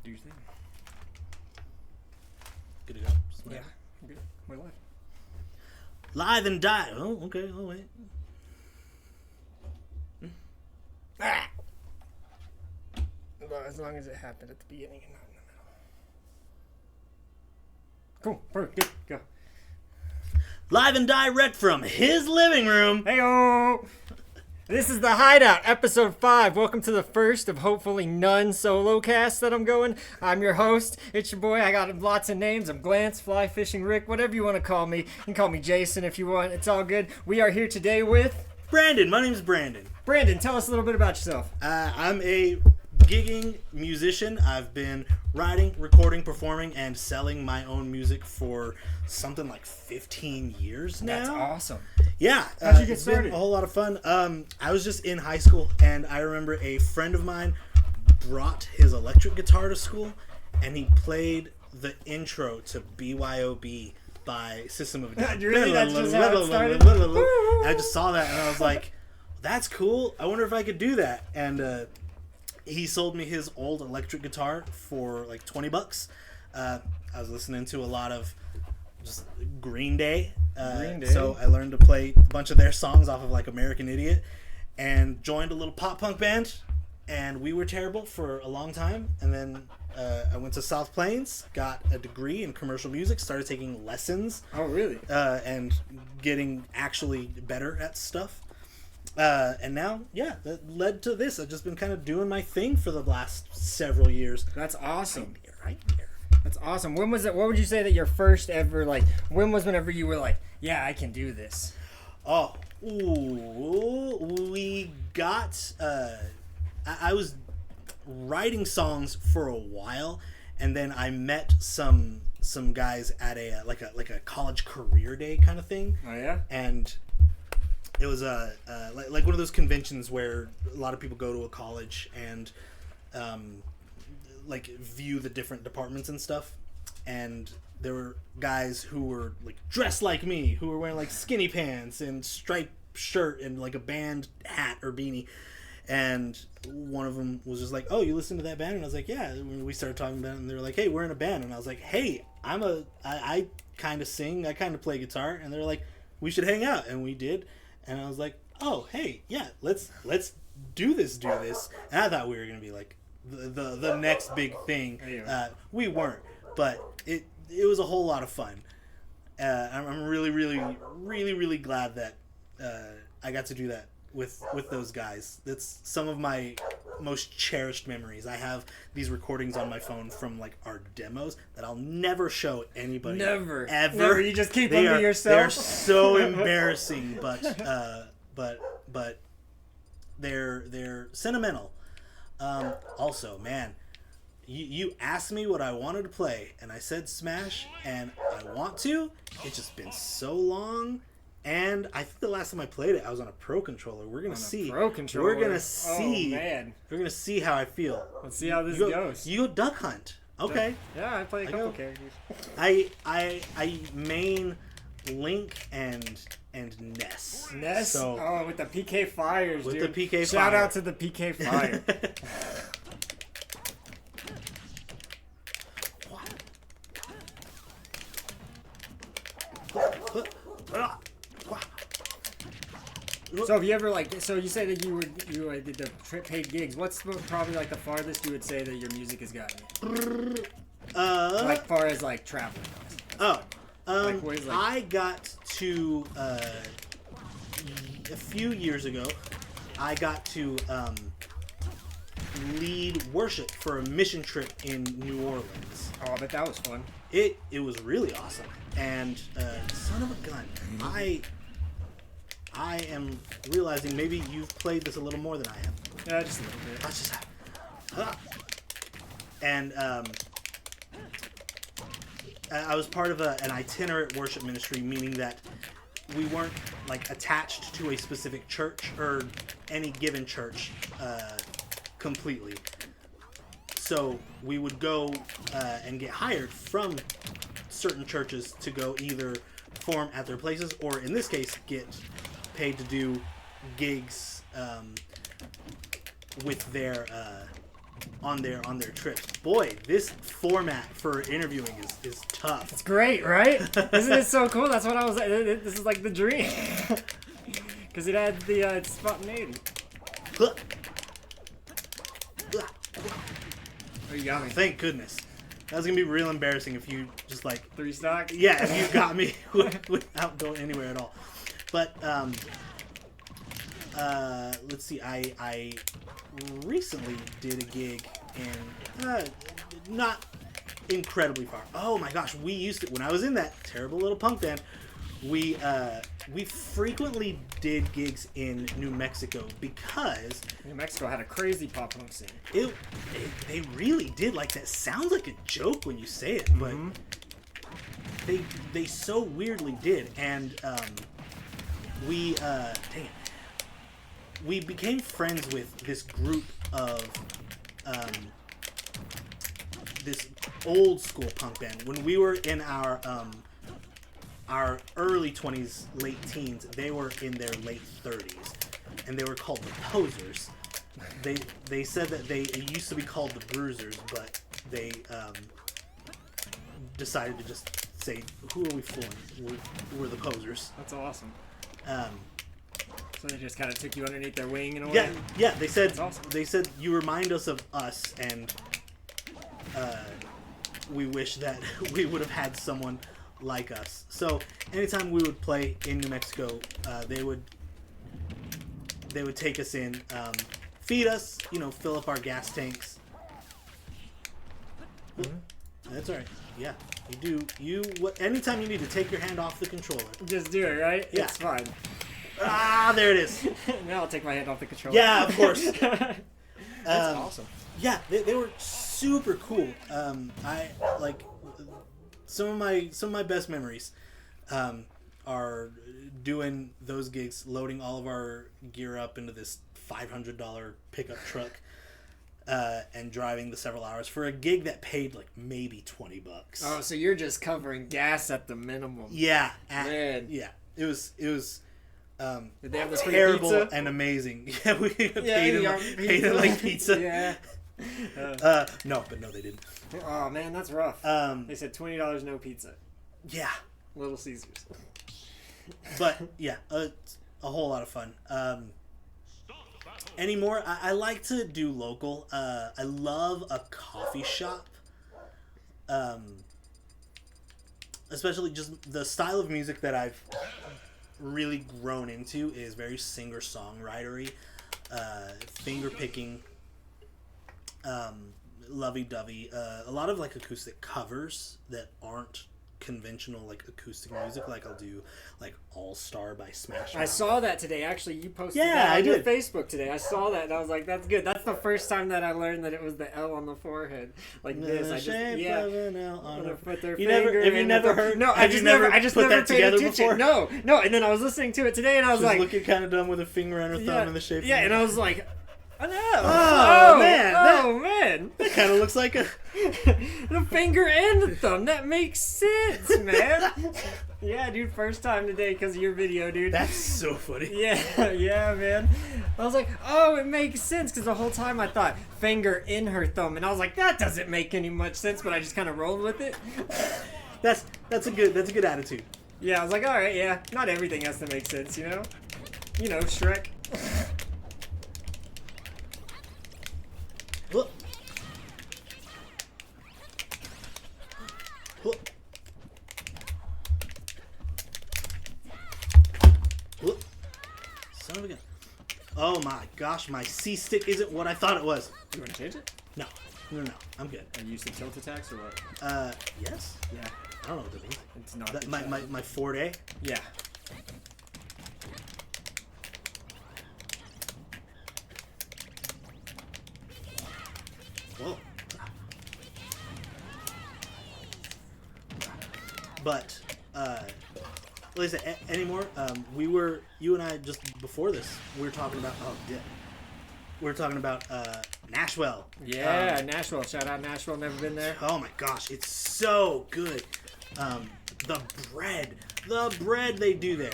Do your thing. Good to go? Yeah. Good. We're live. Live and die. Oh, okay. Oh, wait. Ah! Well, as long as it happened at the beginning and not in the middle. Cool. Perfect. Good. Go. Live and direct from his living room. Heyo! This is the Hideout, episode 5. Welcome to the first of hopefully none solo casts that I'm going. I'm your host. It's your boy. I got lots of names. I'm Glance, Fly Fishing Rick, whatever you want to call me. You can call me Jason if you want. It's all good. We are here today with... Brandon. My name's Brandon. Brandon, tell us a little bit about yourself. I'm a gigging musician. I've been writing, recording, performing, and selling my own music for something like 15 years now. That's awesome. Yeah. How'd you get it's started? been a whole lot of fun. I was just in high school, and I remember a friend of mine brought his electric guitar to school, and he played the intro to BYOB by System of a Down. Really? That's just how it started? And I just saw that, and I was like, that's cool. I wonder if I could do that. And he sold me his old electric guitar for like $20. I was listening to a lot of just Green Day. So I learned to play a bunch of their songs off of like American Idiot and joined a little pop punk band. And we were terrible for a long time. And then I went to South Plains, got a degree in commercial music, started taking lessons. Oh, really? And getting actually better at stuff. And now, yeah, that led to this. I've just been kind of doing my thing for the last several years. That's awesome. Right here. That's awesome. When was it? What would you say that your first ever, like, when was whenever you were like, yeah, I can do this? Oh, we got, I was writing songs for a while, and then I met some guys at a college career day kind of thing. Oh, yeah? And it was like one of those conventions where a lot of people go to a college and like view the different departments and stuff. And there were guys who were like dressed like me, who were wearing like skinny pants and striped shirt and like a band hat or beanie. And one of them was just like, "Oh, you listen to that band?" And I was like, "Yeah." And we started talking about it, and they were like, "Hey, we're in a band." And I was like, "Hey, I kind of sing, I kind of play guitar." And they're like, "We should hang out," and we did. And I was like, "Oh, hey, yeah, let's do this." And I thought we were gonna be like the next big thing. We weren't, but it was a whole lot of fun. I'm really glad that I got to do that with those guys. That's some of my most cherished memories. I have these recordings on my phone from like our demos that I'll never show anybody. Never. Ever. Never. You just keep them to yourself. They're so embarrassing, but they're sentimental. Also, man, you asked me what I wanted to play, and I said Smash, and I want to. It's just been so long. And I think the last time I played it, I was on a Pro Controller. We're gonna see. Pro Controller. We're gonna see. Oh, man. We're gonna see how I feel. Let's see how this goes. You go Duck Hunt. Okay. Yeah, I play a couple characters. I main Link and Ness. Ness? So, with the PK Fires, with dude. the PK Shout Fire. out to the PK Fire. So have you ever so you say that you did the paid gigs. What's probably like the farthest you would say that your music has gotten? Like far as like traveling goes. I got to a few years ago. I got to lead worship for a mission trip in New Orleans. Oh, I bet that was fun. It was really awesome. And son of a gun, I am realizing maybe you've played this a little more than I have. Yeah, just a little bit. And I was part of an itinerant worship ministry, meaning that we weren't like attached to a specific church or any given church completely. So we would go and get hired from certain churches to go either perform at their places or, in this case, get paid to do gigs with their on their trips. Boy, this format for interviewing is tough. It's great, right? Isn't it so cool? That's what I was. This is like the dream. Because it had the spontaneity. Oh, you got me. Thank goodness. That was gonna be real embarrassing if you just like 3 stock. Yeah, if you got me without going anywhere at all. But let's see. I recently did a gig in not incredibly far. Oh my gosh, we used to when I was in that terrible little punk band. We frequently did gigs in New Mexico because New Mexico had a crazy pop punk scene. They really did. Like, that sounds like a joke when you say it, but they so weirdly did. And we became friends with this group of this old school punk band when we were in our early 20s, late teens. They were in their late 30s, and they were called the Posers. They said that it used to be called the Bruisers, but they decided to just say, "Who are we fooling? We're the Posers." That's awesome. So they just kind of took you underneath their wing in a way. Yeah. They said awesome. They said you remind us of us, and we wish that we would have had someone like us. So anytime we would play in New Mexico, they would take us in, feed us, fill up our gas tanks. That's all right. Yeah, anytime you need to take your hand off the controller, Just do it, right? Yeah. It's fine. there it is. Now I'll take my hand off the controller. Yeah, of course. That's awesome. Yeah, they were super cool. I like some of my best memories are doing those gigs, loading all of our gear up into this $500 pickup truck, and driving the several hours for a gig that paid like maybe $20. Oh, so you're just covering gas at the minimum. Yeah, Man. Yeah, it was. Did they have this free terrible pizza? and amazing. Yeah, we paid paid it like pizza. Yeah. No, they didn't. Oh man, that's rough. They said $20 no pizza. Yeah, Little Caesars. but yeah, a whole lot of fun. Anymore, I like to do local. I love a coffee shop. Especially just the style of music that I've really grown into is very singer-songwritery, finger picking, lovey-dovey, a lot of like acoustic covers that aren't conventional like acoustic music. Like I'll do like All Star by Smash Mouth. I saw that today. Actually, you posted Yeah, that I on your did. Facebook today. I saw that and I was like, "That's good." That's the first time that I learned that it was the L on the forehead, like this. I just Of an L on a- put their You never- finger have you in never the heard- No, have you never I just put never that paid together attention. before? No. And then I was listening to it today and I was She's like, looking kind of dumb with a finger and her thumb in the shape. yeah, of and I was like, oh no! Oh, man, man! that kind of looks like a. The finger and the thumb. That makes sense, man. Yeah, dude. First time today because of your video, dude. That's so funny. Yeah, man. I was like, oh, it makes sense because the whole time I thought finger in her thumb, and I was like, that doesn't make any much sense. But I just kind of rolled with it. That's a good attitude. Yeah, I was like, all right, yeah. Not everything has to make sense, you know. Shrek. Look. Look. Look. Son of a gun. Oh my gosh, my C stick isn't what I thought it was. You want to change it? No, I'm good. Are you using tilt attacks or what? Yes. Yeah. I don't know what that means. It's not. That, good my, shot. my forte. Yeah. Whoa. But, like I said, anymore, you and I just before this, we were talking about, Nashville. Yeah, Nashville. Shout out Nashville. Never been there. Oh my gosh, it's so good. The bread they do there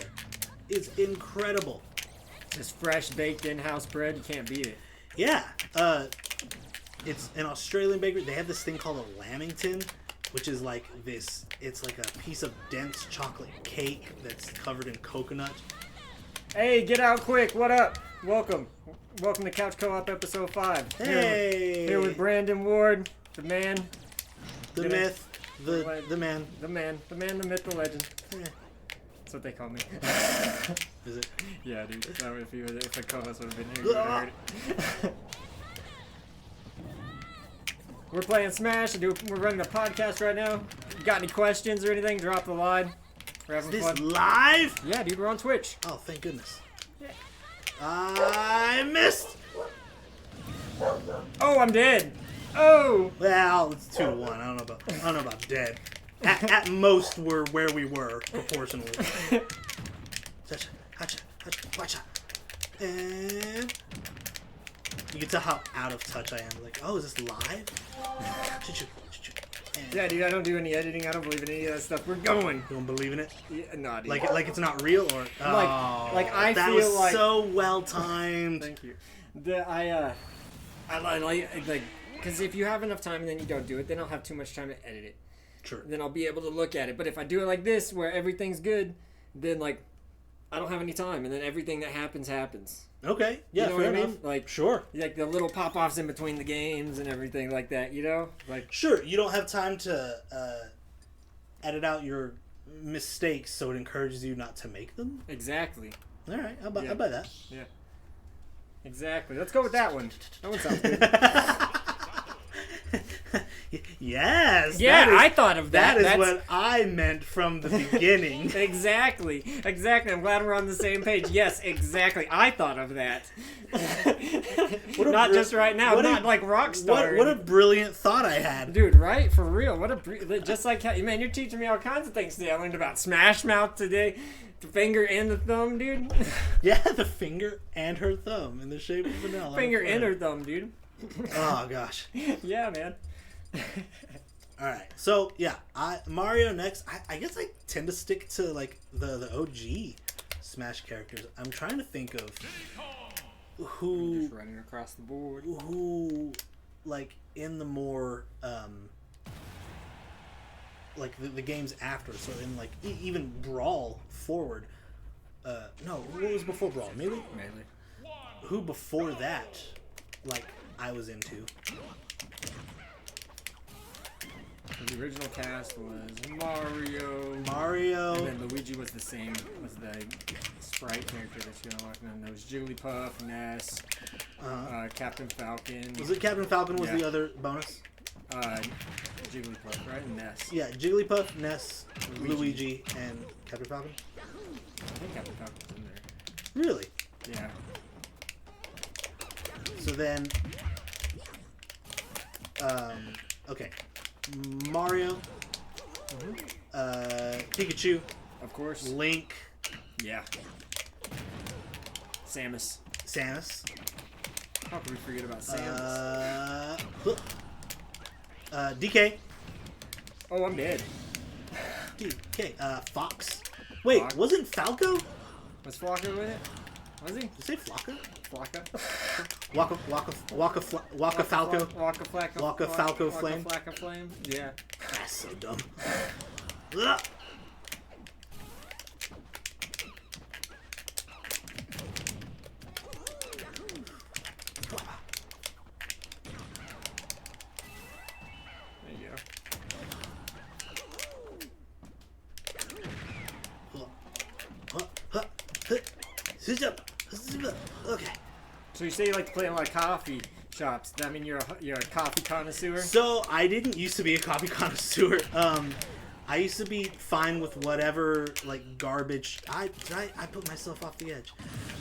is incredible. This fresh baked in-house bread, you can't beat it. Yeah. it's an Australian bakery. They have this thing called a lamington, which is like this. It's like a piece of dense chocolate cake that's covered in coconut. Hey, get out quick! What up? Welcome to Couch Co-op episode 5. Hey, here with Brandon Ward, the man, the myth, the man, the myth, the legend. Eh. That's what they call me. Is it? Yeah, dude. That would, if the co-host would have been here, you would have heard it. We're playing Smash. We're running a podcast right now. You got any questions or anything? Drop the line. We're having Is this fun. live? Yeah, dude. We're on Twitch. Oh, thank goodness. Yeah. I missed. Oh, I'm dead. Oh. Well, it's 2-1. I don't know about dead. At most, we're where we were proportionally. Hacha, hacha, hacha, hacha. And you can tell how out of touch I am. Like, oh, is this live? And Yeah, dude. I don't do any editing. I don't believe in any of that stuff. We're going. you don't believe in it? Yeah, nah, dude. Like it's not real, or I that feel was like so well timed. Thank you. I like because if you have enough time and then you don't do it, then I'll have too much time to edit it. Sure. Then I'll be able to look at it. But if I do it like this, where everything's good, then like I don't have any time, and then everything that happens. Okay. Yeah. You know fair what I enough. mean? Like Sure. like the little pop-offs in between the games and everything like that. You know, like Sure. You don't have time to edit out your mistakes, so it encourages you not to make them. exactly. All right. I'll buy Yeah. that. Yeah. Exactly. Let's go with that one. That one sounds good. Yes. Yeah, that is- I thought of that. That is That's- what I meant from the beginning. Exactly. I'm glad we're on the same page. Yes, exactly. I thought of that. Not just right now. Not like Rockstar. What a brilliant thought I had. Dude, right? For real. Just like how, man, you're teaching me all kinds of things today. I learned about Smash Mouth today. The finger and the thumb, dude. Yeah, the finger and her thumb in the shape of vanilla. Finger and her thumb, dude. Oh gosh. Yeah, man. All right. So yeah, Mario next. I guess I tend to stick to like the OG Smash characters. I'm trying to think of who Just running across the board. who like in the more like the games after. So in like even Brawl forward. No, what was before Brawl? Melee? Melee. Who before that? Like I was into. The original cast was Mario. and then Luigi was the same, was the sprite character that you unlocked, and then there was Jigglypuff, Ness, Captain Falcon. Was it Captain Falcon was Yeah. the other bonus? Jigglypuff, right? And Ness. Yeah, Jigglypuff, Ness, Luigi. Luigi, and Captain Falcon. I think Captain Falcon was in there. Really? Yeah. So then, okay, Mario, Pikachu, Of course. Link, Yeah. Samus. Samus, How could we forget about Samus? DK, Oh, I'm dead. Fox. Wait, Fox. wasn't Falco? Was Flocka with it? Was he? Did you say Flocka? Flocka? Waka Falco. Waka Falco Flame. Flocka Flame? Yeah. That's so dumb. Ugh. There you Okay. So you say you like to play in a lot of coffee shops. Does that mean you're a coffee connoisseur? So I didn't used to be a coffee connoisseur. I used to be fine with whatever like garbage. I put myself off the edge.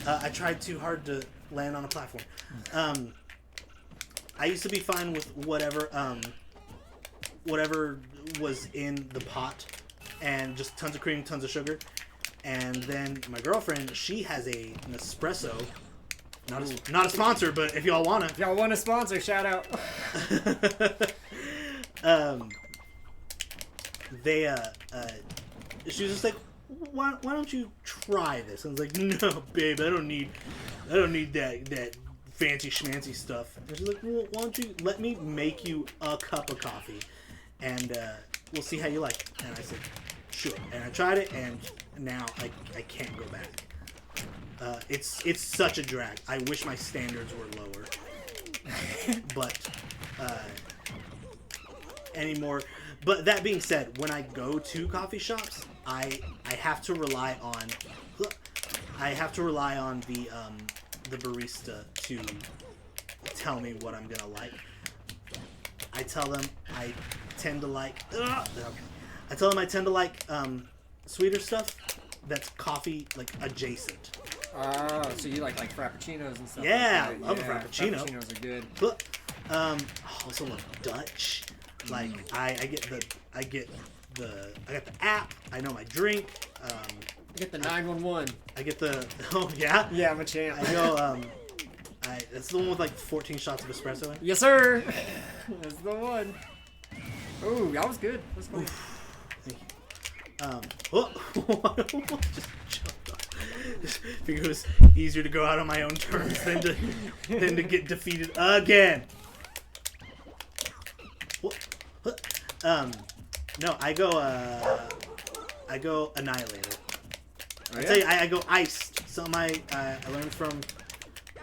I tried too hard to land on a platform. I used to be fine with whatever was in the pot, and just tons of cream, tons of sugar. And then my girlfriend, she has an espresso. Not a sponsor, but if y'all wanna. If y'all want a sponsor, shout out. She was just like, why don't you try this? I was like, no, babe, I don't need that fancy schmancy stuff. And she's like, well, why don't you let me make you a cup of coffee, and we'll see how you like it. And I said, sure. And I tried it, and now I can't go back. It's such a drag. I wish my standards were lower, but anymore. But that being said, when I go to coffee shops, I have to rely on the barista to tell me what I'm gonna like. I tell them I tend to like sweeter stuff that's coffee like adjacent. Oh, so you like frappuccinos and stuff? Yeah, like that. I love a frappuccino. Frappuccinos are good. But I also love Dutch. Like I got the app. I know my drink. You get the 911. I get the yeah. Yeah, I'm a champ. I go that's the one with like 14 shots of espresso in. Yes, sir. That's the one. Ooh, that was good. That's funny. Thank you. Just jumped off. Just figured it was easier to go out on my own terms than to get defeated again. No, I go Annihilator. Oh, I yeah? tell you, I go iced. Something I learned from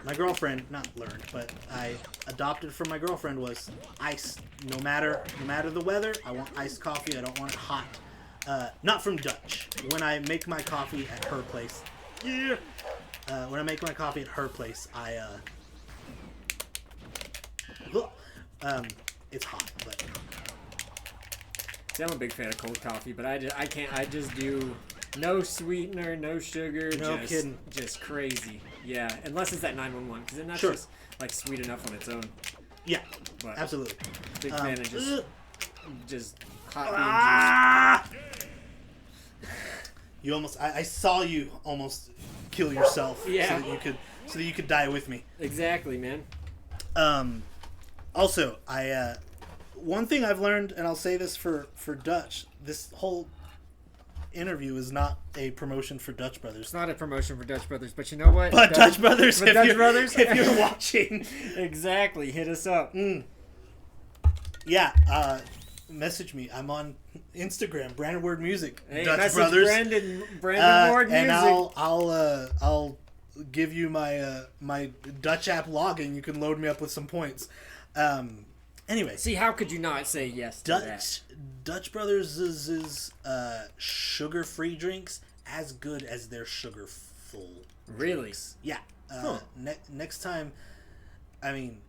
my girlfriend. Not learned, but I adopted from my girlfriend was ice. No matter the weather, I want iced coffee. I don't want it hot. Not from Dutch. When I make my coffee at her place, yeah. When I make my coffee at her place, it's hot, but. See, I'm a big fan of cold coffee, but I just do no sweetener, no sugar. No kidding. Just crazy. Yeah, unless it's that 911, because then that's Sure. just like sweet enough on its own. Yeah, But absolutely. big fan of just hot bean You almost. I saw you almost kill yourself. Yeah. So that you could die with me. juice. Exactly, man. Also, one thing I've learned, and I'll say this for Dutch, this whole interview is not a promotion for Dutch Brothers. It's not a promotion for Dutch Brothers, but you know what? But Dutch Brothers, but Dutch Brothers, if you're watching, exactly, hit us up. Yeah, message me. I'm on Instagram, Brandon Word Music. Hey, Dutch message Brothers, Brandon Ward Music. and I'll give you my my Dutch app login. You can load me up with some points. Anyway, See, how could you not say yes to that? Dutch Brothers is sugar-free drinks as good as their sugar-full. Really? Drinks. Yeah. Huh. Next time, I mean,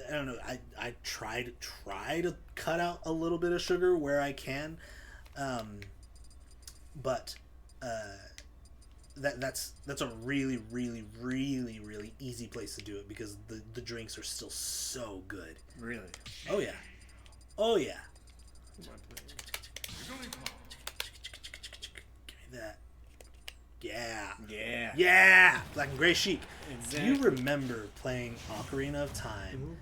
I don't know. I try to cut out a little bit of sugar where I can, but that's a really easy place to do it because the drinks are still so good. Really? Oh yeah. Oh yeah. Give me that. Yeah. Yeah. Yeah. Black and Gray Chic. Exactly. Do you remember playing Ocarina of Time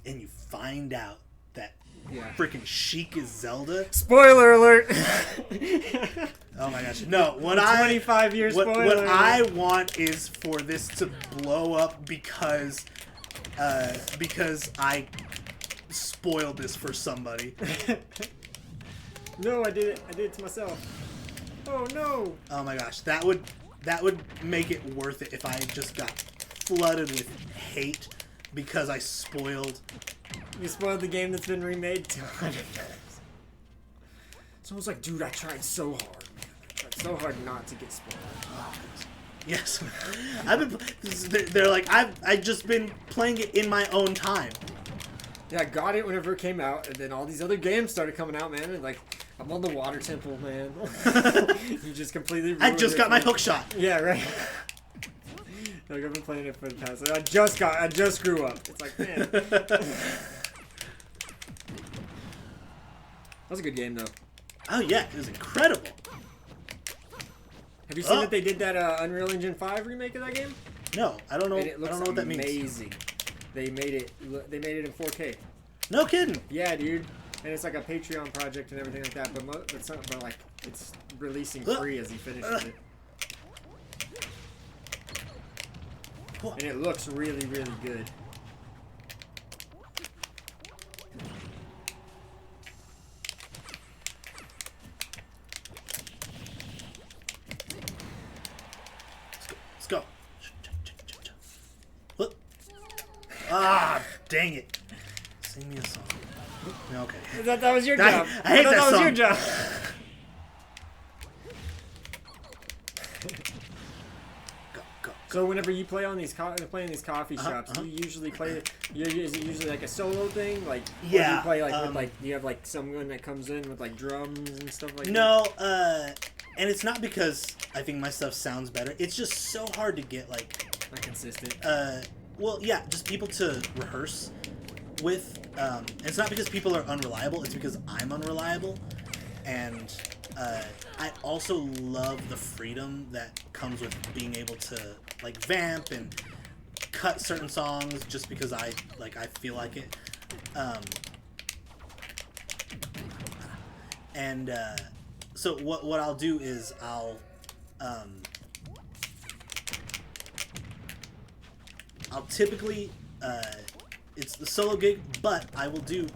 and you find out that freaking Chic is Zelda? Spoiler alert! Oh my gosh. No, 25 years what spoiler. I want is for this to blow up because I spoiled this for somebody. No, I did it. I did it to myself. Oh no! Oh my gosh, that would make it worth it if I just got flooded with hate because I spoiled. You spoiled the game that's been remade 200 times. Someone's like, dude, I tried so hard, man. I tried so hard not to get spoiled. Yes, they're like I've just been playing it in my own time. Yeah, I got it whenever it came out, and then all these other games started coming out, man. And like, I'm on the water temple, man. You just completely ruined I just got my hook shot. Yeah, right. Like, I've been playing it for the past. I just grew up. It's like, man. That was a good game, though. Oh yeah, it was incredible. Have you seen that they did that Unreal Engine 5 remake of that game? No, I don't know. And it I looks don't know what that means. amazing. They made it in 4K. No kidding. Yeah, dude. And it's like a Patreon project and everything like that. But it's releasing free as he finishes it. and it looks really, really good. Let's go. Whoop. Ah, dang it. Sing me a song. Okay. That was your job. I hate that was song. your job. Go. So whenever you play on these playing these coffee shops, do you usually play? Is it usually like a solo thing? Like or do you play like with like do you have like someone that comes in with like drums and stuff like that? No, and it's not because I think my stuff sounds better. It's just so hard to get like not consistent. Well, yeah, just people to rehearse with. And it's not because people are unreliable. It's because I'm unreliable, and I also love the freedom that comes with being able to like vamp and cut certain songs just because I feel like it. So what I'll do is I'll typically it's the solo gig, but I will do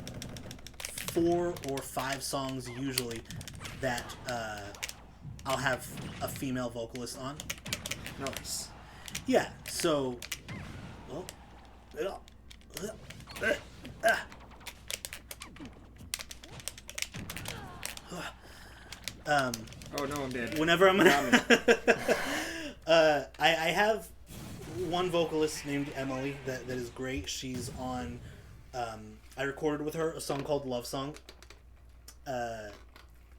4 or 5 songs usually that I'll have a female vocalist on. Nice. Yeah, so Oh no, I'm dead. whenever I'm gonna I have one vocalist named Emily that is great. She's on I recorded with her a song called Love Song.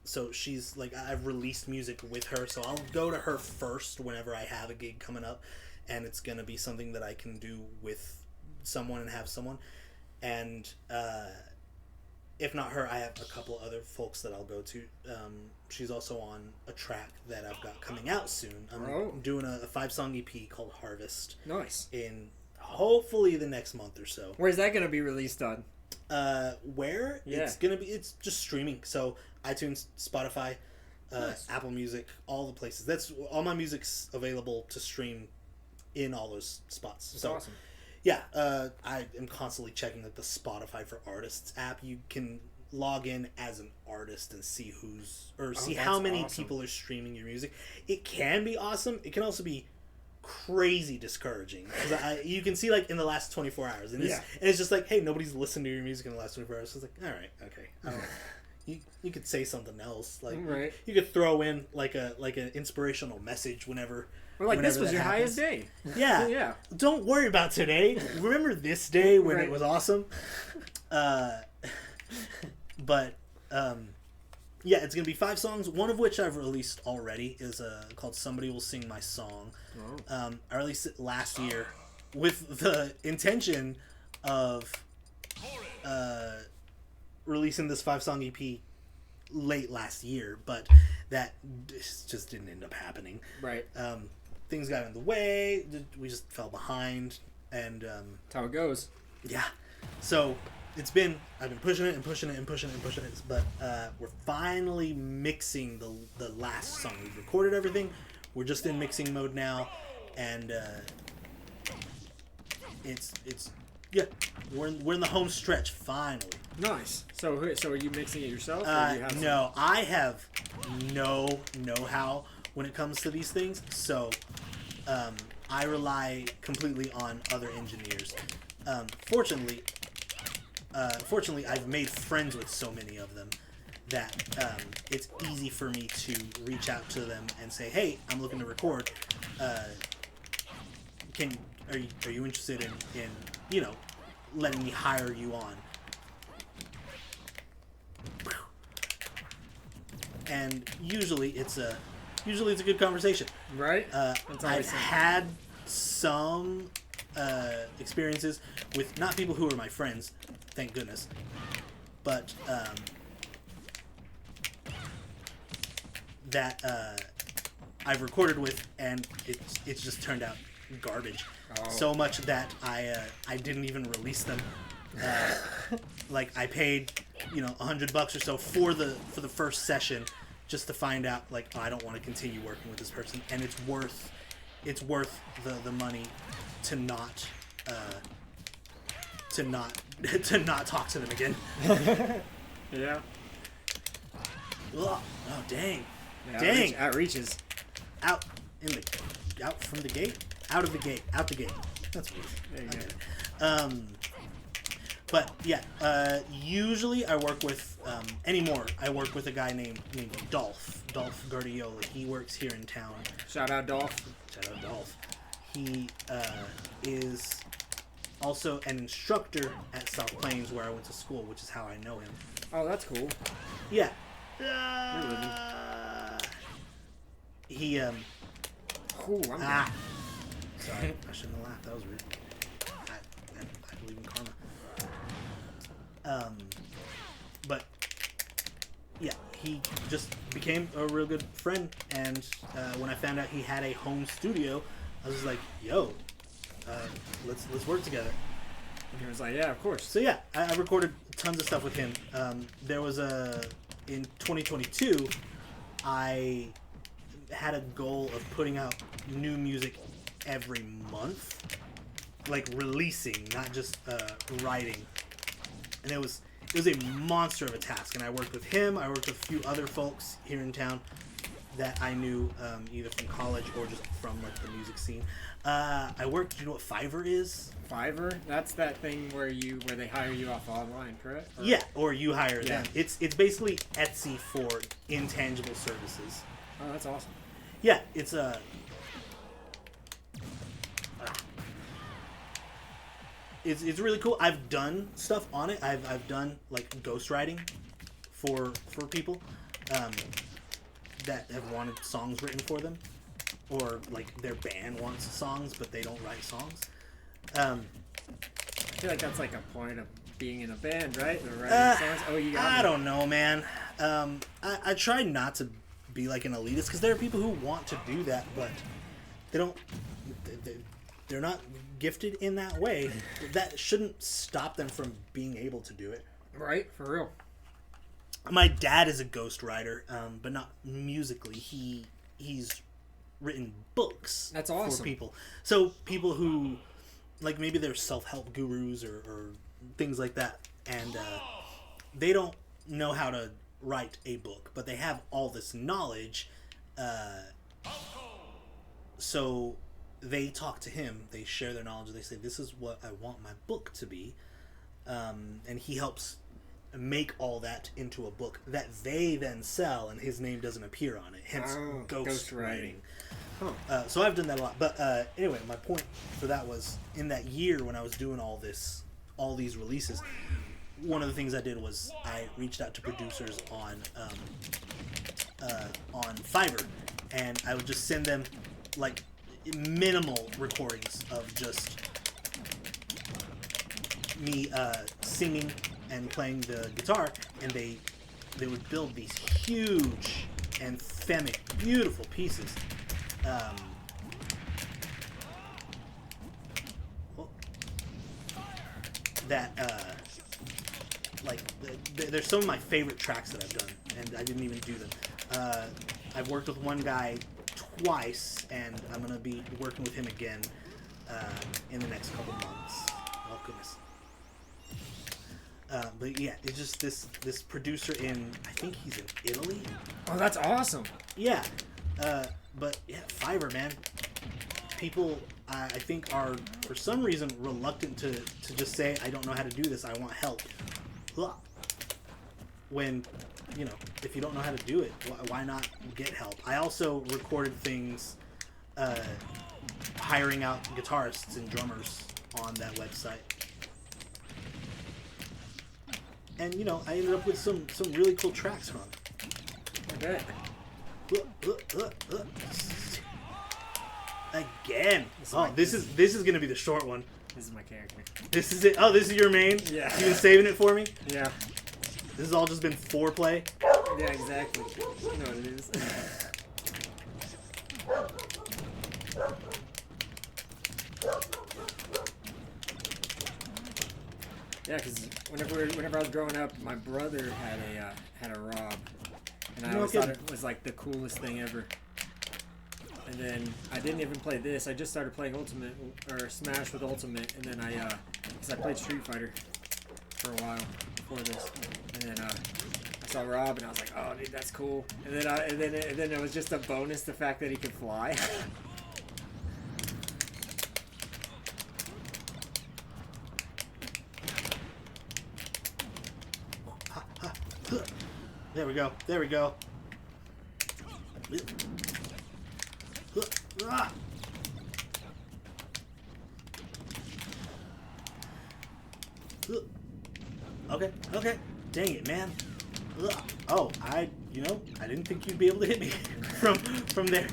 So she's like, I've released music with her, so I'll go to her first whenever I have a gig coming up, and it's gonna be something that I can do with someone and have someone. And if not her, I have a couple other folks that I'll go to. She's also on a track that I've got coming out soon. I'm doing a 5-song EP called Harvest. Nice. In hopefully the next month or so. Where's that gonna be released on? Where it's just streaming. So iTunes, Spotify, nice. Apple Music, all the places. That's all my music's available to stream in all those spots. That's so awesome. Yeah, I am constantly checking like the Spotify for Artists app. You can log in as an artist and see see how many people are streaming your music. It can be awesome. It can also be crazy discouraging because you can see like in the last 24 hours, and it's just like, hey, nobody's listened to your music in the last 24 hours. So it's like, all right, okay, I don't know. You could say something else, like you could throw in like an inspirational message whenever. Or like this was your highest day. Yeah. Yeah. Don't worry about today. Remember this day when it was awesome. But yeah, it's gonna be 5 songs. One of which I've released already is called "Somebody Will Sing My Song." I released it last year with the intention of releasing this 5-song EP late last year, but that just didn't end up happening. Right. Things got in the way. We just fell behind, and that's how it goes. Yeah. So I've been pushing it and pushing it and pushing it and pushing it, but we're finally mixing the last song. We've recorded everything. We're just in mixing mode now, and we're in the home stretch finally. Nice. So are you mixing it yourself? Or do you have no, I have no know-how when it comes to these things, so I rely completely on other engineers. Fortunately, I've made friends with so many of them that it's easy for me to reach out to them and say, "Hey, I'm looking to record. Are you interested in letting me hire you on?" And usually it's a good conversation. Right. I've had some experiences with not people who are my friends, thank goodness, but that I've recorded with, and it's just turned out garbage. So much that I didn't even release them. Like I paid $100 or so for the first session, just to find out like, I don't want to continue working with this person, and it's worth the money to not to not talk to them again. Yeah. Ugh. Oh dang! Yeah, Dang! Outreaches. Out from the gate, out of the gate, out the gate. That's weird. There you I go. get it. But yeah, usually I work with anymore. I work with a guy named Dolph Guardiola. He works here in town. Shout out Dolph. Shout out Dolph. He is also an instructor at South Plains where I went to school, which is how I know him. Oh, that's cool. Yeah. living. He Ooh, I'm down. Sorry, I shouldn't have laughed. That was rude. I believe in karma. But yeah, he just became a real good friend, and when I found out he had a home studio, I was like, "Yo, let's work together." And he was like, "Yeah, of course." So yeah, I recorded tons of stuff with him. There was in 2022, I had a goal of putting out new music every month, like releasing, not just writing. And it was a monster of a task. And I worked with him. I worked with a few other folks here in town that I knew either from college or just from like the music scene. I worked. Do you know what Fiverr is? Fiverr? That's that thing where they hire you off online, correct? Or... Yeah, or you hire them. Yeah. It's basically Etsy for intangible services. Oh, that's awesome. Yeah, it's it's really cool. I've done stuff on it. I've done like ghostwriting for people that have wanted songs written for them, or like their band wants songs but they don't write songs. I feel like that's like a point of being in a band, right? The writing songs. Oh, you got me. I don't know, man. I try not to be like an elitist because there are people who want to do that, but they don't. They're not gifted in that way. That shouldn't stop them from being able to do it. Right, for real. My dad is a ghostwriter, but not musically. He's written books. That's awesome. For people. So people who, like, maybe they're self-help gurus or things like that, and they don't know how to write a book, but they have all this knowledge. So they talk to him. They share their knowledge. They say, "This is what I want my book to be," and he helps make all that into a book that they then sell, and his name doesn't appear on it. Hence, ghostwriting. Huh. So I've done that a lot. But anyway, my point for that was in that year when I was doing all these releases, one of the things I did was I reached out to producers on Fiverr, and I would just send them like minimal recordings of just me singing and playing the guitar, and they would build these huge anthemic, beautiful pieces. There's some of my favorite tracks that I've done, and I didn't even do them. I've worked with one guy twice, and I'm gonna be working with him again in the next couple months. Oh goodness. But yeah, it's just this producer in, I think he's in Italy. Oh, that's awesome. Yeah. But yeah, Fiverr, man. People, I think, are for some reason reluctant to just say, "I don't know how to do this. I want help." Blah. When, if you don't know how to do it, why not get help? I also recorded things, hiring out guitarists and drummers on that website. And, I ended up with some really cool tracks from it. I bet. Again. This is gonna be the short one. This is my character. This is it. Oh, this is your main? Yeah. You been saving it for me? Yeah. This has all just been foreplay? Yeah, exactly. You know what it is. Yeah, because whenever I was growing up, my brother had a Rob, and I always thought it was like the coolest thing ever. And then I didn't even play this. I just started playing Ultimate or Smash with Ultimate, and then because I played Street Fighter for a while before this, and then I saw Rob, and I was like, oh, dude, that's cool. And then it was just a bonus the fact that he could fly. There we go. There we go. Okay, okay. Dang it, man. Oh, I didn't think you'd be able to hit me from there.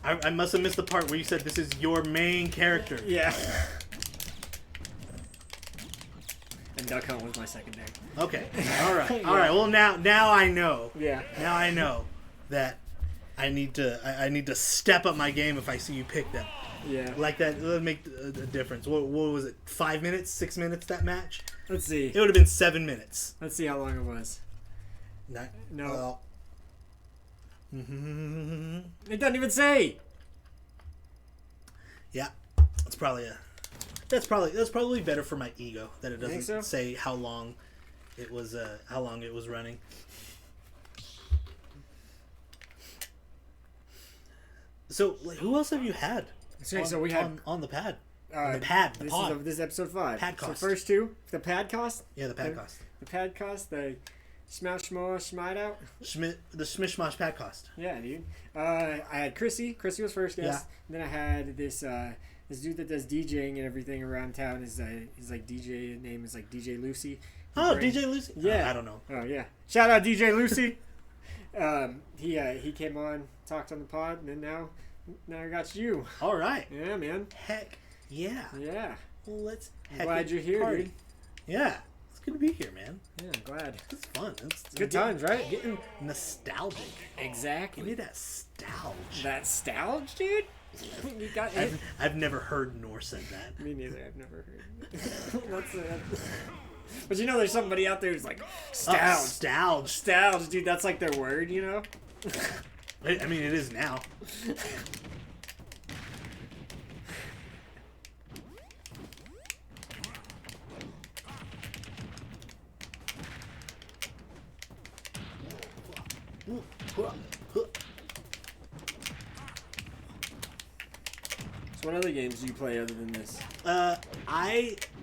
I must have missed the part where you said this is your main character. Yeah. And Duck Hunt was my secondary. Okay. All right. Yeah. All right. Well, now I know. Yeah. Now I know that I need to step up my game if I see you pick them. Yeah. Like that would make a difference. What was it? 5 minutes? 6 minutes? That match? Let's see. It would have been 7 minutes. Let's see how long it was. No. It doesn't even say. Yeah. That's probably better for my ego that it doesn't say how long it was running. So, like, who else have you had? So we had on the pad. This is episode 5. Pad cost. So first two, the pad cost. Yeah, the pad cost. The pad cost. The Smash Schmosh Hideout. The Smish Mosh pad cost. Yeah, dude. I had Chrissy. Chrissy was first guest. Yeah. Then I had this dude that does DJing and everything around town. His like DJ name is like DJ Lucy. DJ Lucy. Yeah. I don't know. Oh yeah. Shout out DJ Lucy. He came on, talked on the pod, and then now I got you. All right. Yeah, man. Heck yeah. Yeah. Well, let's. Glad you're here, party. dude. Yeah. It's good to be here, man. Yeah, glad. It's fun. It's good times, right? Getting nostalgic. Exactly. Give me that stouge. That stouge, dude? You got it. I've never heard nor said that. Me neither. I've never heard. What's that? But you know, there's somebody out there who's like, stouge. Stouge, dude. That's like their word, you know? I mean, it is now. So what other games do you play other than this?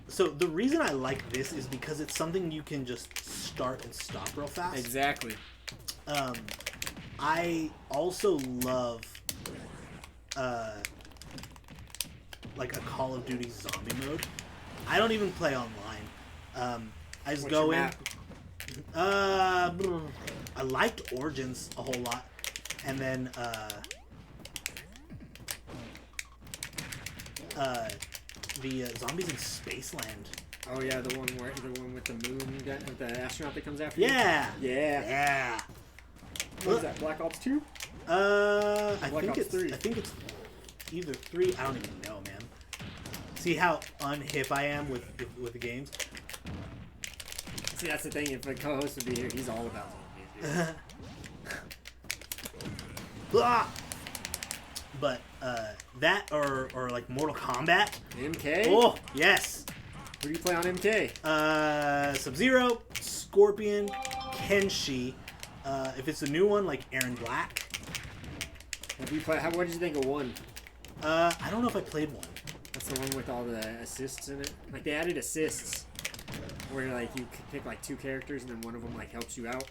So the reason I like this is because it's something you can just start and stop real fast. Exactly. I also love like a Call of Duty zombie mode. I don't even play online. I just go in. I liked Origins a whole lot, and then the Zombies in Spaceland. Oh yeah, the one with the moon guy, with the astronaut that comes after you. Yeah. Yeah. What is that? Black Ops 2? I Black think Ops it's 3. I think it's either 3. I don't even know, man. See how unhip I am with the games. See, that's the thing. If a co-host would be here, he's all about zombies, dude. But that or like Mortal Kombat. MK? Oh yes. Who do you play on MK? Sub-Zero, Scorpion, Kenshi. If it's a new one, like Aaron Black. What did you think of 1? I don't know if I played 1. That's the one with all the assists in it. Like they added assists, where like you could pick like 2 characters and then one of them like helps you out.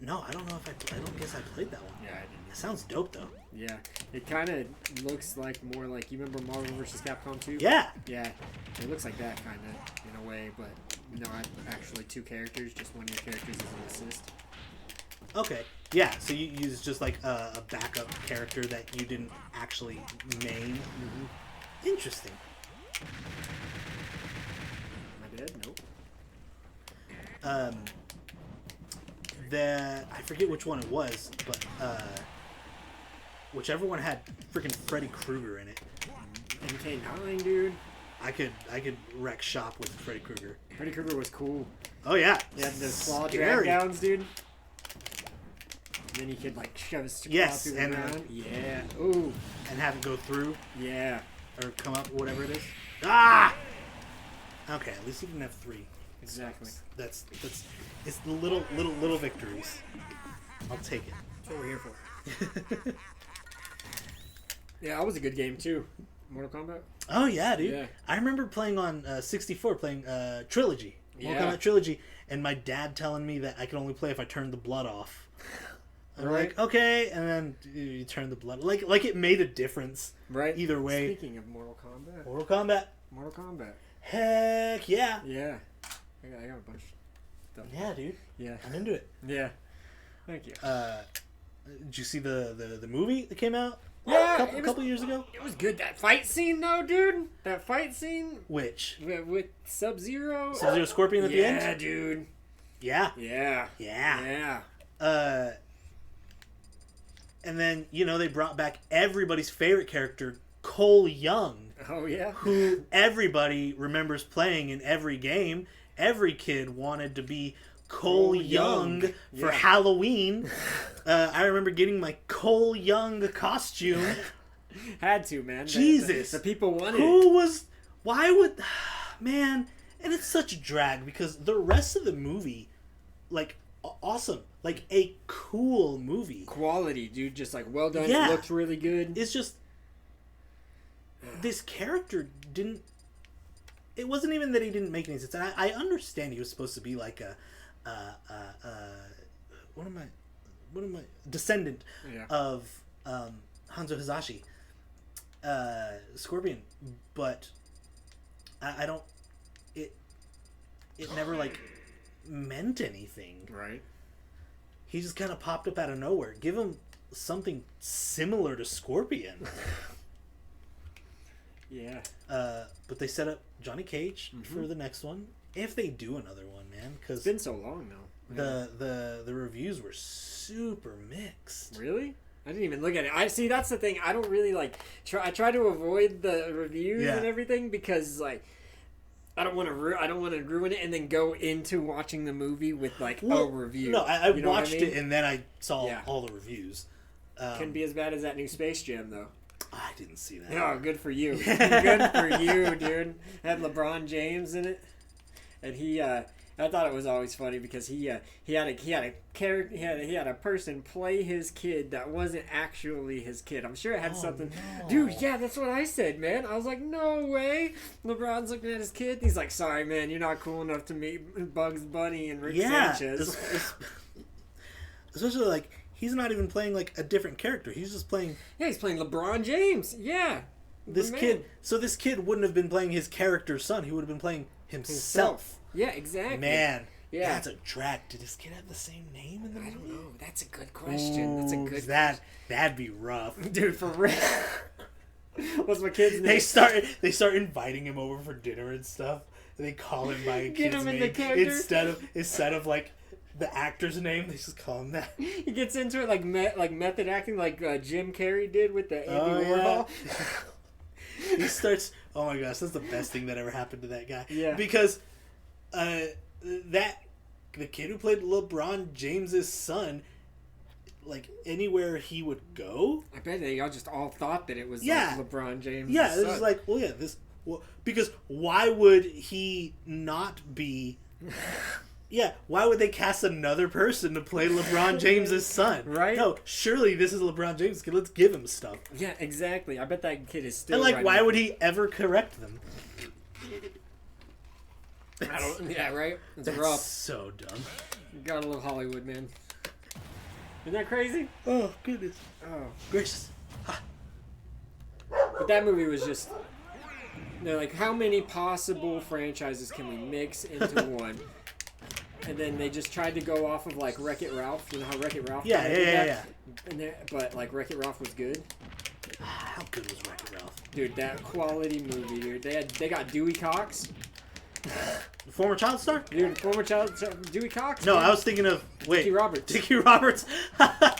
No, I don't know if I don't guess I played that one. Yeah, I didn't. It sounds dope though. Yeah, it kind of looks like more like, you remember Marvel vs. Capcom 2? Yeah. Yeah, it looks like that kind of in a way, but not actually 2 characters. Just one of your characters is an assist. Okay. Yeah. So you use just like a backup character that you didn't actually main. Mm-hmm. Interesting. Am I dead? Nope. I forget which one it was, but whichever one had freaking Freddy Krueger in it. MK9, dude. I could wreck shop with Freddy Krueger. Freddy Krueger was cool. Oh yeah. Yeah, those claw Scary. drag downs, dude. And then you could like shove his claw Yes, through the and, ground. Yeah. Ooh. And have it go through Yeah. or come up, whatever it is. Ah. Okay, at least you didn't have 3. Exactly. That's it's the little victories. I'll take it. That's what we're here for. Yeah, that was a good game too. Mortal Kombat. Oh yeah, dude. Yeah. I remember playing on 64, playing Trilogy, Mortal Yeah. Kombat Trilogy, and my dad telling me that I could only play if I turned the blood off. I'm Right. like, okay, and then you turn the blood. Like it made a difference. Right. Either way. Speaking of Mortal Kombat. Mortal Kombat. Mortal Kombat. Heck yeah. Yeah. I got a bunch of stuff. Yeah, dude. Yeah. I'm into it. Yeah. Thank you. Did you see the movie that came out? Yeah, A couple years ago. It was good. That fight scene, though, dude. That fight scene Which? with Sub-Zero. Sub-Zero Scorpion at the end? Yeah, dude. Yeah. Yeah. Yeah. Yeah. And then, they brought back everybody's favorite character, Cole Young, Oh, yeah. who everybody remembers playing in every game. Every kid wanted to be Cole Young for Yeah. Halloween. I remember getting my Cole Young costume. Had to, man. Jesus. The people wanted it. Who was... Why would... Man, and it's such a drag because the rest of the movie, like, awesome. Like, a cool movie. Quality, dude. Just like, well done. Yeah. It looked really good. It's just... This character didn't... It wasn't even that he didn't make any sense. And I understand he was supposed to be like a... What am I... Descendant Yeah. of Hanzo Hazashi. Scorpion. But I don't... It never, like, meant anything. Right. He just kind of popped up out of nowhere. Give him something similar to Scorpion. Yeah. But they set up Johnny Cage for the next one. If they do another one, man. Because It's been so long now. the reviews were super mixed. Really? I didn't even look at it. I see. That's the thing. I don't really like. I try to avoid the reviews Yeah. and everything because like I don't want to. I don't want to ruin it and then go into watching the movie with like a review. No, I You know what watched I mean? it and then I saw Yeah. all the reviews. Can be as bad as that new Space Jam though. I didn't see that. Oh, good for you. Good for you, dude. Had LeBron James in it, and he. I thought it was always funny because he had a person play his kid that wasn't actually his kid. I'm sure it had something. no. Dude, yeah, that's what I said, man. I was like, no way. LeBron's looking at his kid. He's like, sorry, man, you're not cool enough to meet Bugs Bunny and Rick Sanchez. Especially like he's not even playing like a different character. He's just playing Yeah, he's playing LeBron James. Yeah. this Man. kid. So this kid wouldn't have been playing his character's son. He would have been playing himself. Yeah, exactly. Man, Yeah. that's a drag. Did this kid have the same name in the movie? I don't know. That's a good question. That's a good That'd be rough. Dude, for real. What's my kid's name? They start inviting him over for dinner and stuff. And they call him by a Get kid's him in name the character. instead of like the actor's name. They just call him that. He gets into it like method acting, like Jim Carrey did with the Andy Oh, Warhol. yeah. He starts. Oh my gosh, that's the best thing that ever happened to that guy. Yeah. Because the kid who played LeBron James's son, like anywhere he would go. I bet they all just all thought that it was Yeah. like LeBron James. Yeah, it's just like, well, yeah, because why would he not be? Yeah, why would they cast another person to play LeBron James's son? Right? No, surely this is LeBron James' kid. Let's give him stuff. Yeah, exactly. I bet that kid is still. And like, writing- why would he ever correct them? I don't. Yeah, right. It's That's rough. so dumb. Gotta love Hollywood, man. Isn't that crazy? Oh goodness Oh. gracious! But that movie was just. They're like, how many possible franchises can we mix into one? And then they just tried to go off of like Wreck-It Ralph. You know how Wreck-It Ralph? Yeah, kinda did yeah, that? yeah. But like Wreck-It Ralph was good. How good was Wreck-It Ralph? Dude, that quality movie, dude. They got Dewey Cox. The former child star? Dude, former child Dewey Cox. No, dude. I was thinking of Dickie Roberts. Dickie Roberts.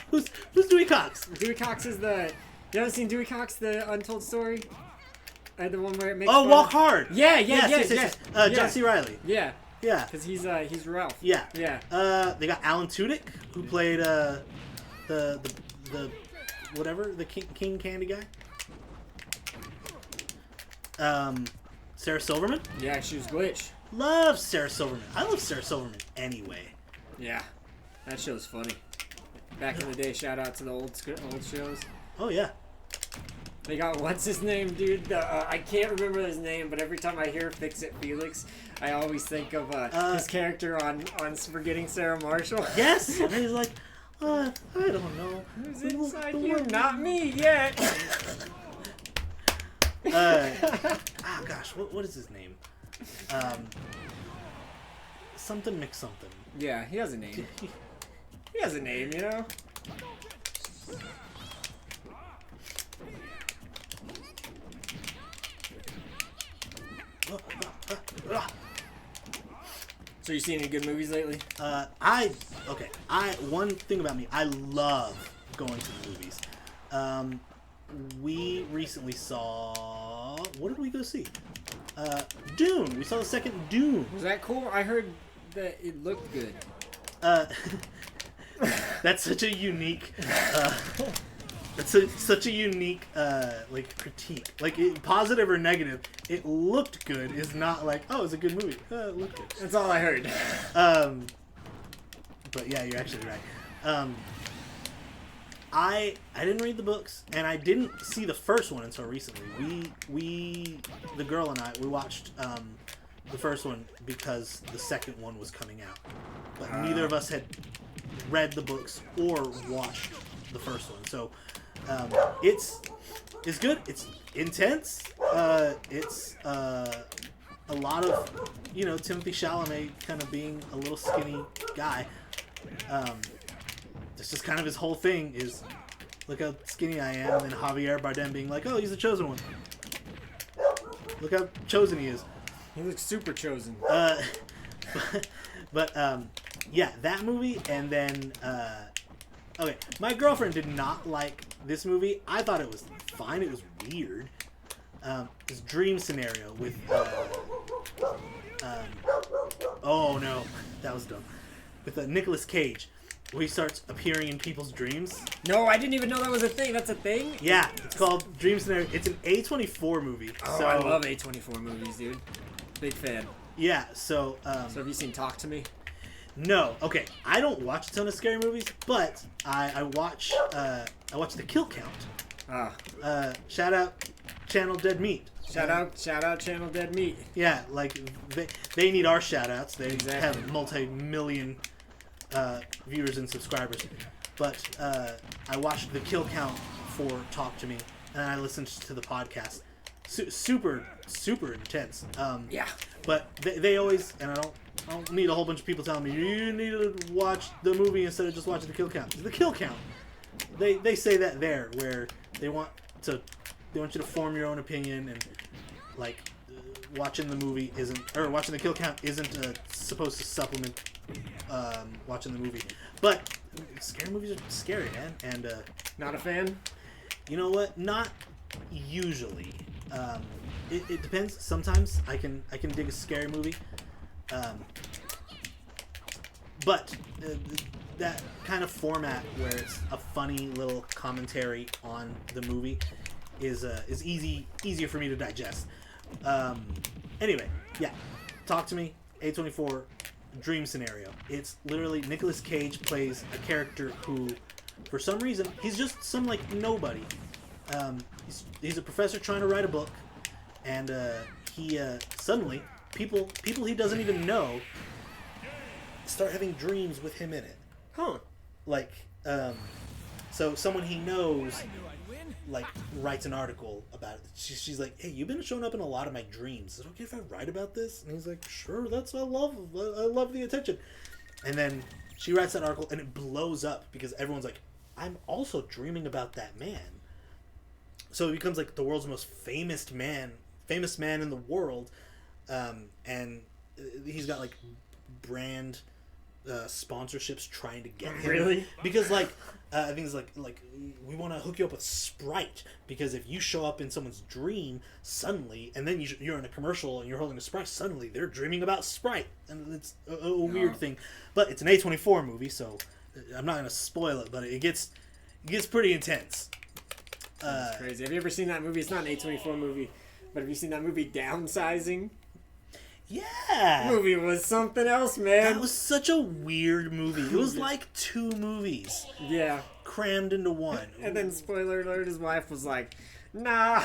who's Dewey Cox? Dewey Cox is the. You haven't seen Dewey Cox, the Untold Story? The one where it makes. Oh, fun Walk of- Hard. Yeah, yeah, yes. yeah. John Yeah. C. Reilly. Yeah, Yeah. Because he's Ralph. Yeah. Yeah. They got Alan Tudyk, who played the whatever, the King Candy guy. Sarah Silverman. Yeah, she was Glitch. Love Sarah Silverman. I love Sarah Silverman anyway. Yeah, that show's funny. Back in the day, shout out to the old shows. Oh yeah. They got what's his name, dude? I can't remember his name, but every time I hear Fix It Felix, I always think of his character on Forgetting Sarah Marshall. Yes. And he's like, I don't know. Who's inside you? Not me yet. Gosh, what is his name? Something McSomething. Yeah, he has a name. He has a name, you know? So you seen any good movies lately? One thing about me, I love going to the movies. We recently saw, what did we go see? Dune. We saw the second Dune. Was that cool? I heard that it looked good. That's such a unique. Such a unique like critique. Like positive or negative, it looked good is not like, oh, it's a good movie. It looked good. That's all I heard. But yeah, you're actually right. I didn't read the books, and I didn't see the first one until recently. We the girl and I, we watched the first one because the second one was coming out, but neither of us had read the books or watched the first one. So it's good. It's intense. It's a lot of Timothy Chalamet kind of being a little skinny guy. That's just kind of his whole thing is, look how skinny I am, and Javier Bardem being like, oh, he's the chosen one. Look how chosen he is. He looks super chosen. But yeah, that movie, and then okay, my girlfriend did not like this movie. I thought it was fine. It was weird. This dream scenario with oh no, that was dumb. With Nicolas Cage. Where he starts appearing in people's dreams. No, I didn't even know that was a thing. That's a thing? Yeah, it's called Dream Scenario. It's an A24 movie. Oh, so, I love A24 movies, dude. Big fan. Yeah, so... so have you seen Talk to Me? No. Okay, I don't watch a ton of scary movies, but I watch The Kill Count. Shout out Channel Dead Meat. Shout out Channel Dead Meat. Yeah, like, they need our shout outs. They exactly. have multi-million... viewers and subscribers, but I watched the kill count for Talk to Me, and I listened to the podcast. Super intense. Yeah. But they always, and I don't need a whole bunch of people telling me you need to watch the movie instead of just watching the kill count. The kill count. They say that there where they want you to form your own opinion, and like watching the movie watching the kill count isn't supposed to supplement watching the movie. But scary movies are scary, man. And not a fan? You know what? Not usually. It depends. Sometimes I can dig a scary movie. But that kind of format where it's a funny little commentary on the movie is easier for me to digest. Anyway, yeah. Talk to Me, A24, Dream Scenario. It's literally Nicolas Cage plays a character who, for some reason, he's just some like nobody. He's a professor trying to write a book, and he suddenly people he doesn't even know start having dreams with him in it. Huh. Like, so someone he knows like writes an article about it. She's like, hey, you've been showing up in a lot of my dreams. Is it okay if I write about this? And he's like, sure, I love the attention. And then she writes that article, and it blows up because everyone's like, I'm also dreaming about that man. So it becomes like the world's most famous man in the world, and he's got like brand sponsorships trying to get him. Really? Because I think it's like we want to hook you up with Sprite, because if you show up in someone's dream suddenly, and then you're in a commercial and you're holding a Sprite, suddenly they're dreaming about Sprite, and it's a weird thing. But it's an A24 movie, so I'm not gonna spoil it, but it gets pretty intense. That's crazy. Have you ever seen that movie? It's not an A24 movie, but have you seen that movie Downsizing? Yeah. That movie was something else, man. That was such a weird movie. It was like 2 movies. Yeah. Crammed into one. And then, spoiler alert, his wife was like, nah.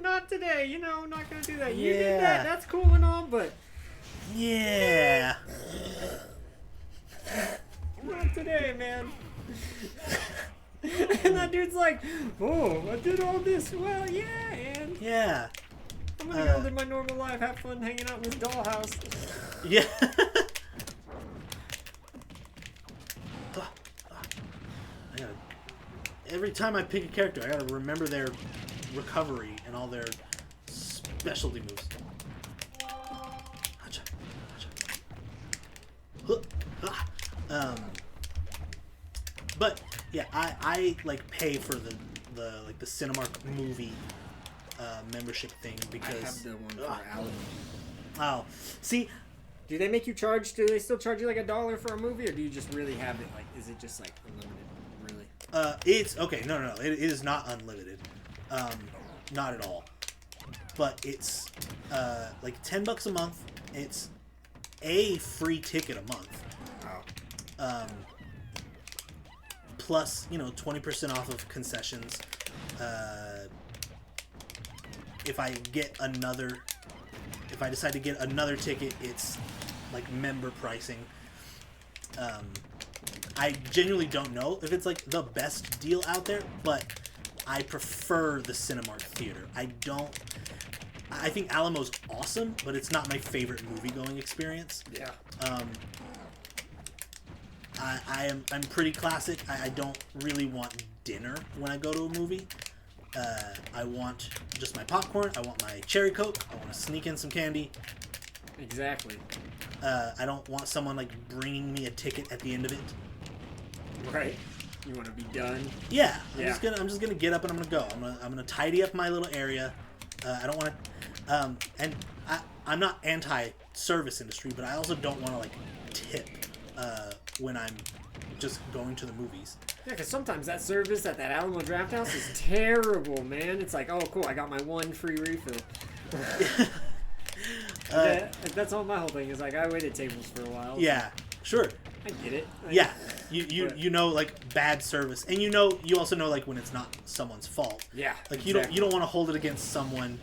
Not today, I'm not going to do that. You did that, that's cool and all, but... Yeah. Not today, man. And that dude's like, oh, I did all this. Well, yeah, and... Yeah. I'm gonna go live my normal life, have fun hanging out in this dollhouse. Yeah. Every time I pick a character, I gotta remember their recovery and all their specialty moves. But yeah, I like pay for the Cinemark movie membership thing because I have the one for Alamo. Oh, see, do they make you charge? Do they still charge you like $1 for a movie, or do you just really have it? Like, is it just like unlimited? Really? It's okay. No, it is not unlimited. Not at all. But it's like $10 a month. It's a free ticket a month. Oh. Plus, 20% off of concessions. If I decide to get another ticket, it's like member pricing. I genuinely don't know if it's like the best deal out there, but I prefer the Cinemark theater. I think Alamo's awesome, but it's not my favorite movie-going experience. Yeah. I'm pretty classic. I don't really want dinner when I go to a movie. I want just my popcorn. I want my cherry Coke. I want to sneak in some candy. Exactly. I don't want someone like bringing me a ticket at the end of it. Right. You want to be done. Yeah. Yeah. I'm just gonna get up and I'm gonna go. I'm gonna tidy up my little area. I don't want to. And I'm not anti-service industry, but I also don't want to like tip when I'm just going to the movies. Yeah, because sometimes that service at that Alamo Draft House is terrible, man. It's like, oh, cool, I got my one free refill. That's all my whole thing is. Like, I waited tables for a while. Yeah, sure. I get it. Yeah, you know like bad service, and you also know like when it's not someone's fault. Yeah, like exactly. you don't want to hold it against someone,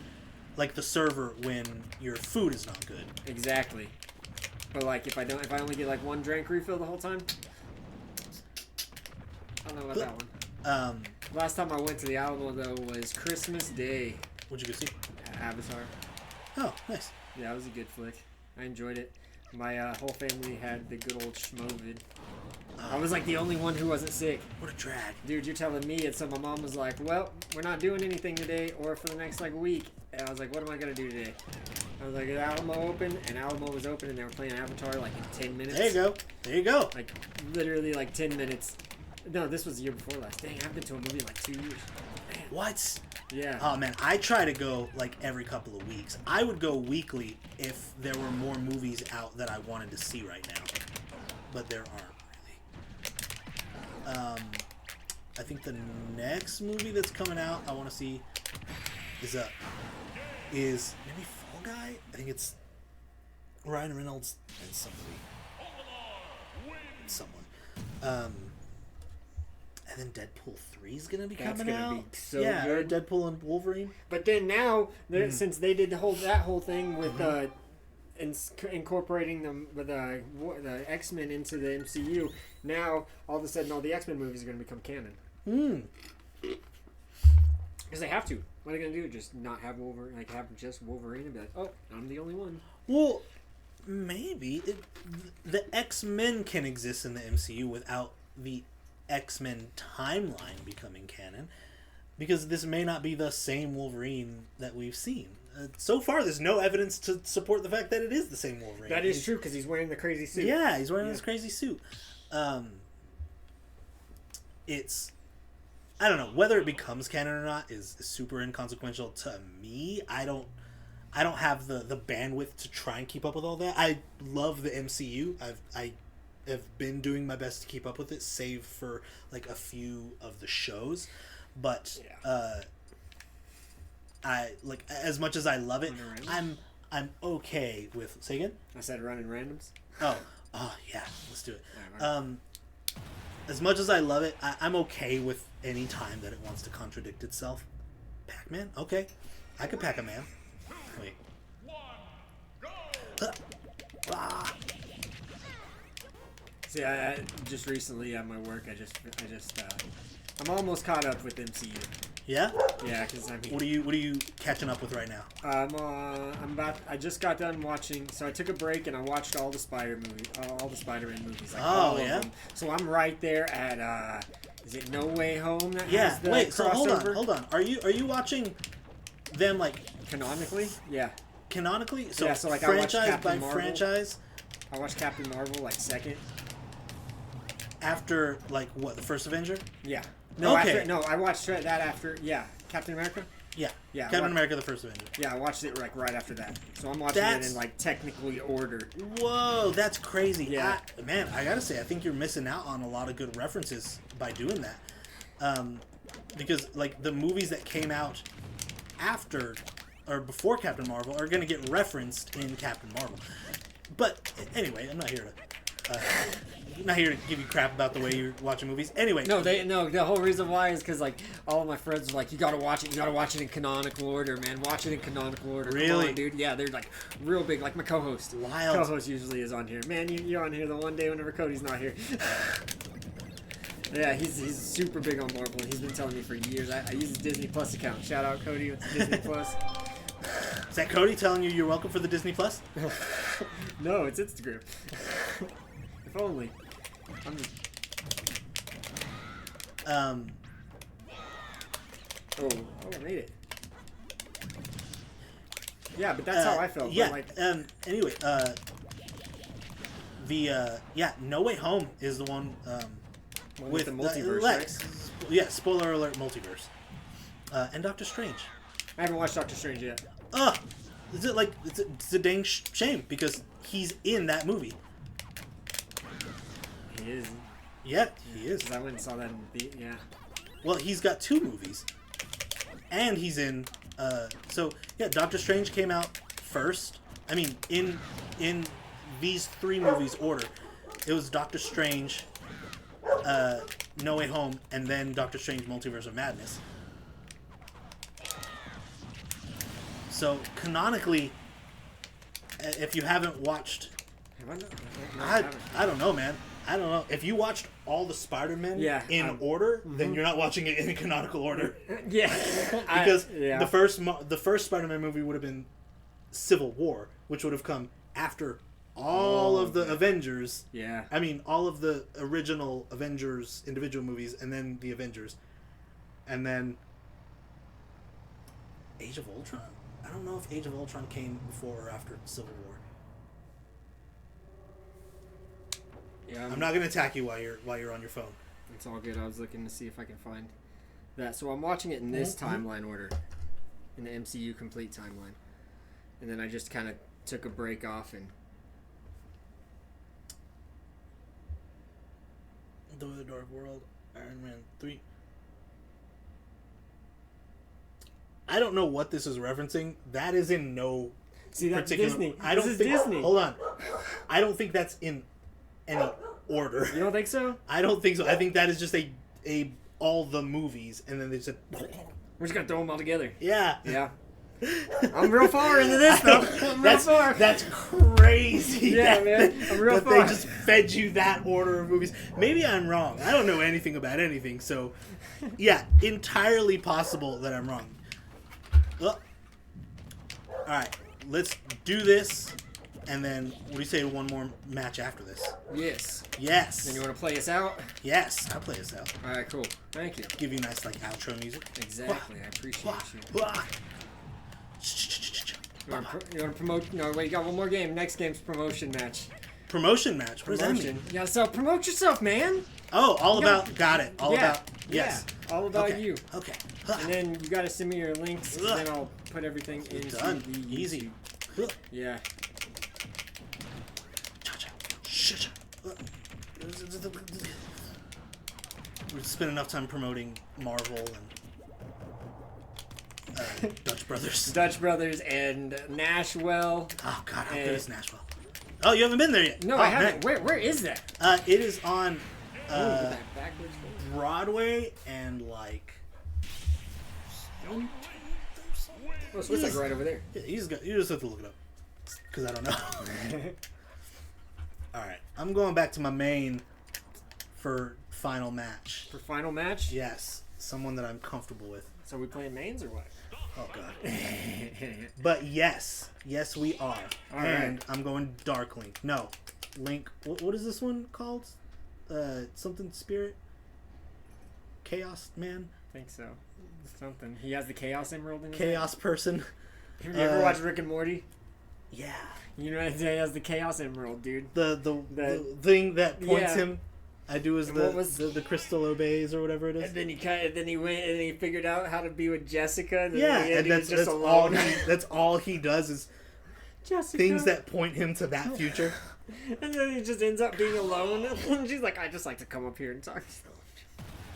like the server, when your food is not good. Exactly. But like if I only get like one drink refill the whole time, I don't know about that one. Last time I went to the Alamo though was Christmas Day. What'd you go see? Avatar. Oh, nice. Yeah, it was a good flick. I enjoyed it. My whole family had the good old schmovid. I was like the only one who wasn't sick. What a drag. Dude, you're telling me. And so my mom was like, well, we're not doing anything today or for the next like week. And I was like, what am I going to do today? I was like, is Alamo open? And Alamo was open and they were playing Avatar like in 10 minutes. There you go. Like literally like 10 minutes. No, this was the year before last. Dang, I've been to a movie in like 2 years. Man. What? Yeah. Oh man, I try to go like every couple of weeks. I would go weekly if there were more movies out that I wanted to see right now, but there aren't really. I think the next movie that's coming out I want to see is maybe Fall Guy. I think it's Ryan Reynolds and someone. And then Deadpool 3 is gonna be coming out. Be so yeah, good. Or Deadpool and Wolverine. But then now, since they did that whole thing with incorporating the X-Men into the MCU, now all of a sudden all the X-Men movies are gonna become canon. Because they have to. What are they gonna do? Just not have Wolverine? Like have just Wolverine and be like, oh, I'm the only one. Well, maybe the X-Men can exist in the MCU without the X-Men timeline becoming canon. because this may not be the same Wolverine that we've seen. So far, there's no evidence to support the fact that it is the same Wolverine. That is true because he's wearing the crazy suit. Yeah, he's wearing this crazy suit. It's, I don't know whether it becomes canon or not is super inconsequential to me. I don't have the bandwidth to try and keep up with all that. I love the MCU. I have been doing my best to keep up with it, save for like a few of the shows. But I like, as much as I love it, I'm okay with. Say again? I said running randoms. Oh yeah, let's do it. As much as I love it, I'm okay with any time that it wants to contradict itself. Pac-Man? Okay. I could pack a man. Wait. See, I just recently at my work, I'm almost caught up with MCU. Yeah? Yeah, because I mean, What are you catching up with right now? I just got done watching. So I took a break and I watched all the Spider-Man movies. Like Oh, all yeah? of them. So I'm right there at is it No Way Home that Yeah. has the Wait. So crossover? hold on. Are you watching them like Canonically, yeah. canonically? So, Yeah, so, like, I watched franchise by Captain Marvel. franchise I watched Captain Marvel like second. after like what, the first Avenger? Yeah. No, Okay. I watched that after. Yeah, Captain America. Yeah. Yeah, Captain what- America: The First Avenger. Yeah, I watched it like right after that. So I'm watching it in like technically order. Whoa, that's crazy. Yeah. Man, I gotta say, I think you're missing out on a lot of good references by doing that. Because, like, the movies that came out after or before Captain Marvel are gonna get referenced in Captain Marvel. But, anyway, I'm not here to give you crap about the way you're watching movies. Anyway. No, the whole reason why is because like all of my friends are like, you gotta watch it in canonical order, man. Watch it in canonical order. Come Really? on, dude. Yeah, they're like real big. Like my co-host. Wild. Co-host usually is on here. Man, you're on here the one day whenever Cody's not here. Yeah, he's super big on Marvel. He's been telling me for years. I use his Disney Plus account. Shout out Cody with Disney Plus. Is that Cody telling you you're welcome for the Disney Plus? No, it's Instagram. If only. I'm just... Oh, I made it. Yeah, but that's how I felt. Yeah. But like, Anyway, No Way Home is the one with the multiverse, Lex. right? Yeah, spoiler alert, multiverse. And Doctor Strange. I haven't watched Doctor Strange yet. It's a dang shame because he's in that movie. He is. Yeah, he is. 'Cause I went and saw that in the yeah. Well, he's got 2 movies, and he's in. Doctor Strange came out first. I mean, in these 3 movies order, it was Doctor Strange, No Way Home, and then Doctor Strange: Multiverse of Madness. So canonically, if you haven't watched, Have I not? No, I don't know, man. I don't know. If you watched all the Spider-Men in order, then you're not watching it in canonical order. Yeah. Because the first Spider-Man movie would have been Civil War, which would have come after all of the Avengers. Yeah. I mean, all of the original Avengers individual movies, and then the Avengers. And then Age of Ultron. I don't know if Age of Ultron came before or after Civil War. Yeah. I'm not gonna attack you while you're on your phone. It's all good. I was looking to see if I can find that. So I'm watching it in this timeline order, in the MCU complete timeline, and then I just kind of took a break off and. The Dark World, Iron Man 3. I don't know what this is referencing. That is in no See, that's particular. Disney. I don't This is think. Disney. Hold on. I don't think that's in any order. You don't think so? I don't think so. I think that is just a all the movies, and then they said, We're just gonna throw them all together. yeah. Yeah. I'm real far into this though. I'm real far. That's crazy. Yeah, man. I'm real that far. they just fed you that order of movies. Maybe I'm wrong. I don't know anything about anything, so yeah, entirely possible that I'm wrong. Well, all right, let's do this. And then, what do you say to one more match after this? Yes. Yes. Then you want to play us out? Yes, I'll play this out. All right, cool. Thank you. Give you nice, like, outro music. Exactly. I appreciate you. You want to promote? No, wait. You got one more game. Next game's promotion match. Promotion match? What does that mean? Yeah, so promote yourself, man. Oh, all about... Got it. All about... Yes. Yeah, all about okay. you. Okay. And then you got to send me your links, and then I'll put everything into Done. the... Easy. Yeah. We spent enough time promoting Marvel and Dutch Brothers. Dutch Brothers and Nashville. Oh God, how good is Nashville? Oh, you haven't been there yet? No, I haven't. Where is that? It is on Backwards. Broadway and like. Oh, so it's like right over there. Yeah, you just have to look it up because I don't know. All right, I'm going back to my main for final match. For final match? Yes, someone that I'm comfortable with. So we playing mains or what? Oh God. But yes, we are. All and right. I'm going Dark Link. No, Link. What is this one called? Something Spirit. Chaos Man. I think so. Something. He has the Chaos Emerald in his Chaos hand. Person. Have you ever watched Rick and Morty? Yeah. You know, he has the Chaos Emerald, dude. The thing that points Yeah. him. I do is the crystal obeys or whatever it is. And then he went and he figured out how to be with Jessica. And then Yeah, in the end, and he was that's just all. alone. That's all he does is Jessica. things that point him to that future. And then he just ends up being alone. And she's like, I just like to come up here and talk.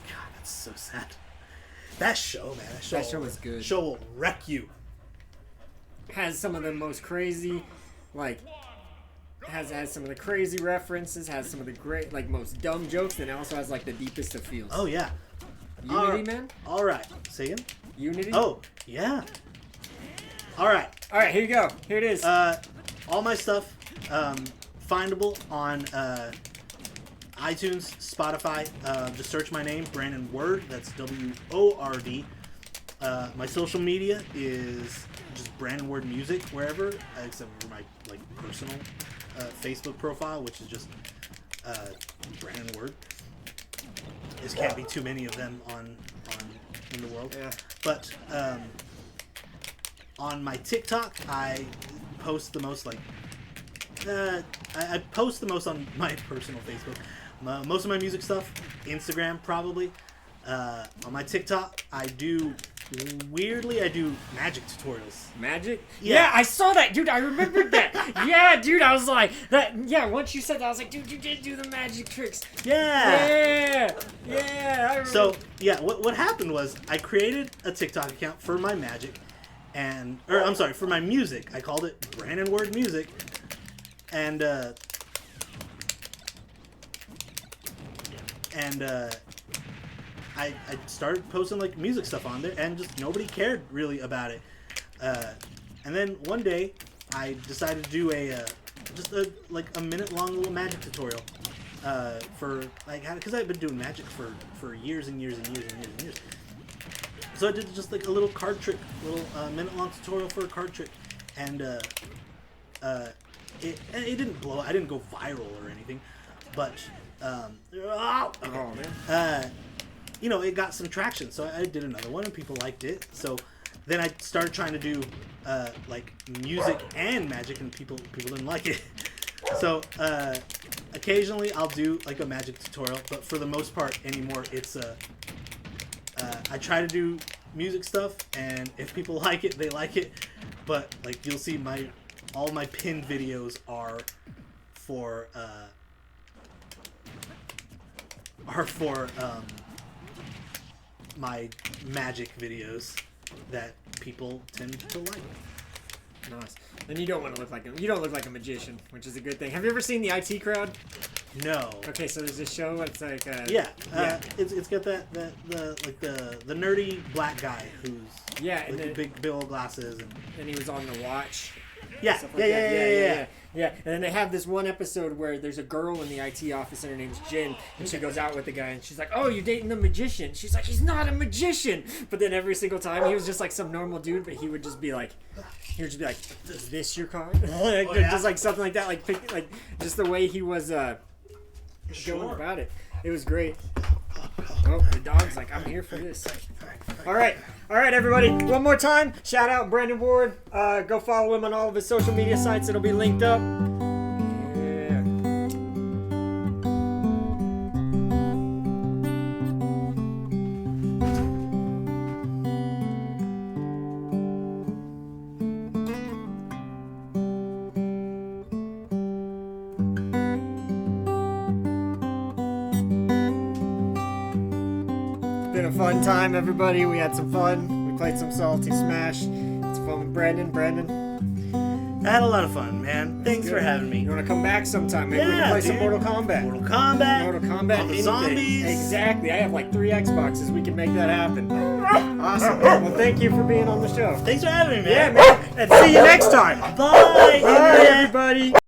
God, that's so sad. That show, man. That show was good. Show will wreck you. Has some of the most crazy, like, has some of the crazy references, has some of the great, like, most dumb jokes, and it also has, like, the deepest of feels. Oh, yeah. Unity, man? All right. Say again? Unity? Oh, yeah. All right. All right, here you go. Here it is. All my stuff findable on iTunes, Spotify. Just search my name, Brandon Word. That's WORD. My social media is just Brandon Word Music wherever, except for my like personal Facebook profile, which is just Brandon Word. There can't be too many of them on in the world. Yeah. But on my TikTok, I post the most like I post the most on my personal Facebook. Most of my music stuff, Instagram probably. On my TikTok, I do magic tutorials. Magic? Yeah. I saw that, dude. I remembered that. Yeah, dude. I was like, that. Yeah, once you said that, I was like, dude, you did do the magic tricks. Yeah. Yeah. I remember. So yeah, what happened was I created a TikTok account for my magic, for my music. I called it Brandon Word Music, and I started posting like music stuff on there, and just nobody cared really about it. And then one day, I decided to do a minute-long little magic tutorial for like because I've been doing magic for years and years and years and years and years. So I did just like a little card trick, little minute-long tutorial for a card trick, and it didn't blow. I didn't go viral or anything, but it got some traction. So I did another one, and people liked it. So then I started trying to do like music and magic, and people didn't like it. So occasionally I'll do like a magic tutorial, but for the most part anymore, it's I try to do music stuff, and if people like it, they like it. But like you'll see, all my pinned videos are for my magic videos that people tend to like. Nice. And you don't want to look like you don't look like a magician, which is a good thing. Have you ever seen the IT Crowd? No. Okay, so there's this show. It's like it's got the nerdy black guy who's and the big bill glasses and he was on The Watch. Yeah, Stuff yeah, like that. yeah. Yeah, and then they have this one episode where there's a girl in the IT office and her name's Jen, and she goes out with the guy, and she's like, "Oh, you're dating the magician?" She's like, "He's not a magician." But then every single time he was just like some normal dude, but he would just be like, "Is this your card?" Just like something like that, like just the way he was going about it. It was great. Oh, the dog's like, "I'm here for this." All right, everybody. One more time, shout out Brandon Ward. Go follow him on all of his social media sites. It'll be linked up. Yeah. It's been a fun time, everybody. We had some fun. We played some Salty Smash. It's fun with Brandon. I had a lot of fun, man. Thanks for having me. You want to come back sometime? Maybe we can play some Mortal Kombat. Mortal Kombat. All the anything. zombies. Exactly. I have like 3 Xboxes. We can make that happen. Awesome. Well, thank you for being on the show. Thanks for having me, Yeah, man. man. And see you next time. Bye. Bye, everybody.